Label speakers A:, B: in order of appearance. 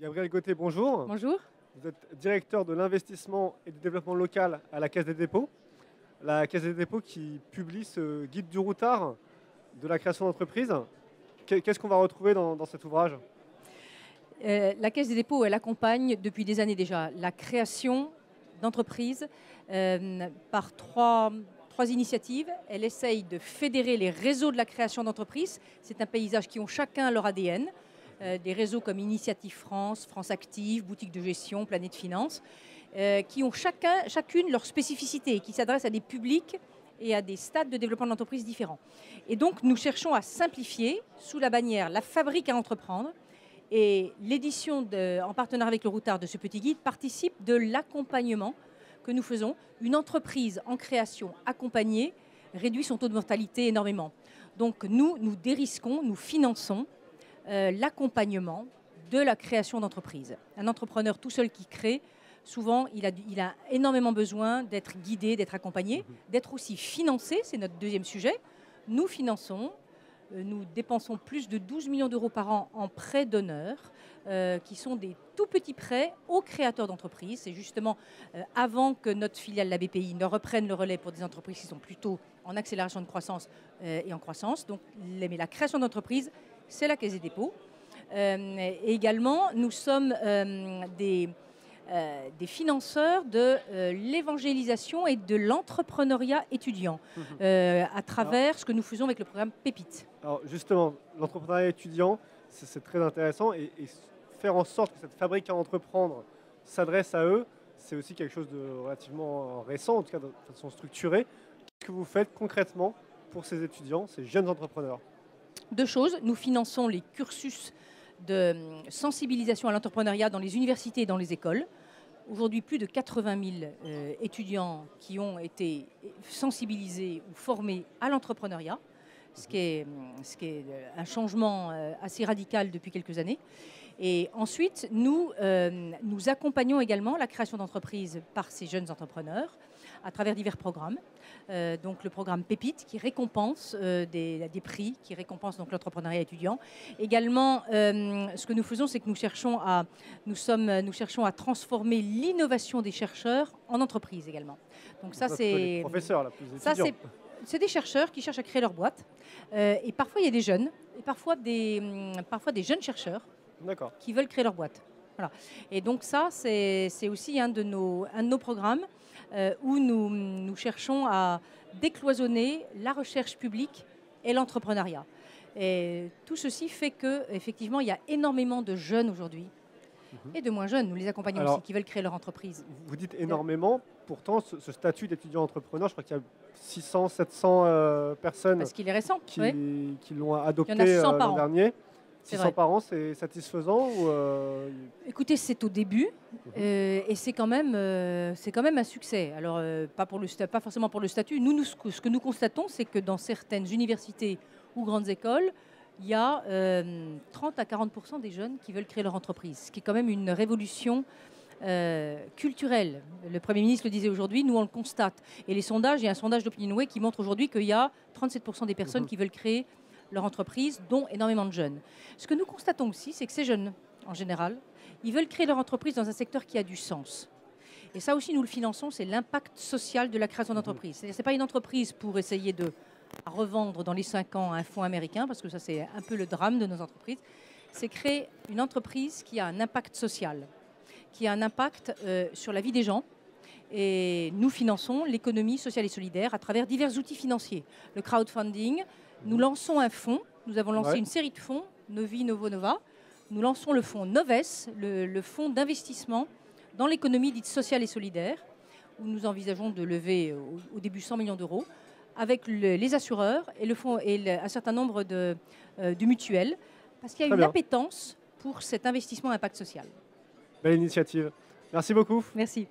A: Gabriel Gauthier, bonjour.
B: Bonjour.
A: Vous êtes directeur de l'investissement et du développement local à la Caisse des dépôts. La Caisse des dépôts qui publie ce guide du routard de la création d'entreprise. Qu'est-ce qu'on va retrouver dans cet ouvrage?
B: La Caisse des dépôts, elle accompagne depuis des années déjà la création d'entreprises par trois initiatives. Elle essaye de fédérer les réseaux de la création d'entreprises. C'est un paysage qui ont chacun leur ADN. Des réseaux comme Initiative France, France Active, Boutique de gestion, Planète Finance, qui ont chacune leur spécificité et qui s'adressent à des publics et à des stades de développement de l'entreprise différents. Et donc, nous cherchons à simplifier sous la bannière La Fabrique à entreprendre. Et l'édition, en partenariat avec le Routard, de ce petit guide participe de l'accompagnement que nous faisons. Une entreprise en création accompagnée réduit son taux de mortalité énormément. Donc nous dérisquons, nous finançons l'accompagnement de la création d'entreprise. Un entrepreneur tout seul qui crée, souvent, il a énormément besoin d'être guidé, d'être accompagné, d'être aussi financé, c'est notre deuxième sujet. Nous finançons. Nous dépensons plus de 12 millions d'euros par an en prêts d'honneur, qui sont des tout petits prêts aux créateurs d'entreprises. C'est justement avant que notre filiale, la BPI, ne reprenne le relais pour des entreprises qui sont plutôt en accélération de croissance et en croissance. Donc, mais la création d'entreprise, c'est la Caisse des dépôts. Et également, nous sommes des financeurs de l'évangélisation et de l'entrepreneuriat étudiant à travers ce que nous faisons avec le programme Pépite.
A: Alors justement, l'entrepreneuriat étudiant, c'est très intéressant et faire en sorte que cette fabrique à entreprendre s'adresse à eux, c'est aussi quelque chose de relativement récent, en tout cas de façon structurée. Qu'est-ce que vous faites concrètement pour ces étudiants, ces jeunes entrepreneurs?
B: Deux choses, nous finançons les cursus de sensibilisation à l'entrepreneuriat dans les universités et dans les écoles. Aujourd'hui, plus de 80 000 étudiants qui ont été sensibilisés ou formés à l'entrepreneuriat, ce qui est un changement assez radical depuis quelques années. Et ensuite, nous accompagnons également la création d'entreprises par ces jeunes entrepreneurs à travers divers programmes. Donc le programme Pépite qui récompense des prix, qui récompense donc l'entrepreneuriat étudiant. Également, ce que nous faisons, c'est que nous cherchons à transformer l'innovation des chercheurs en entreprise également. Donc ça, c'est
A: des professeurs, là, plus étudiants.
B: C'est des chercheurs qui cherchent à créer leur boîte. Et parfois, il y a des jeunes, et parfois des jeunes chercheurs qui veulent créer leur boîte. Voilà. Et donc ça, c'est aussi un de nos programmes où nous cherchons à décloisonner la recherche publique et l'entrepreneuriat. Et tout ceci fait qu'effectivement, il y a énormément de jeunes aujourd'hui et de moins jeunes, nous les accompagnons aussi, qui veulent créer leur entreprise.
A: Vous dites énormément, pourtant ce statut d'étudiant entrepreneur, je crois qu'il y a 600, 700 personnes
B: parce qu'il est récent,
A: qui l'ont adopté l'an dernier. 600 par an, c'est satisfaisant ou
B: Écoutez, c'est au début et c'est quand même un succès. Alors, pas forcément pour le statut. Ce que nous constatons, c'est que dans certaines universités ou grandes écoles, il y a 30 à 40% des jeunes qui veulent créer leur entreprise, ce qui est quand même une révolution culturelle. Le Premier ministre le disait aujourd'hui, nous on le constate. Et les sondages, il y a un sondage d'Opinionway qui montre aujourd'hui qu'il y a 37% des personnes qui veulent créer leur entreprise, dont énormément de jeunes. Ce que nous constatons aussi, c'est que ces jeunes, en général, ils veulent créer leur entreprise dans un secteur qui a du sens. Et ça aussi, nous le finançons, c'est l'impact social de la création d'entreprise. C'est-à-dire, ce n'est pas une entreprise pour essayer de revendre dans les 5 ans un fonds américain, parce que ça, c'est un peu le drame de nos entreprises. C'est créer une entreprise qui a un impact social, qui a un impact sur la vie des gens. Et nous finançons l'économie sociale et solidaire à travers divers outils financiers. Le crowdfunding. Nous lançons un fonds, nous avons lancé une série de fonds, Novi, Novo, Nova. Nous lançons le fonds Noves, le fonds d'investissement dans l'économie dite sociale et solidaire, où nous envisageons de lever au début 100 millions d'euros, avec les assureurs et un certain nombre de mutuelles, parce qu'il y a une appétence pour cet investissement à impact social.
A: Belle initiative. Merci beaucoup.
B: Merci.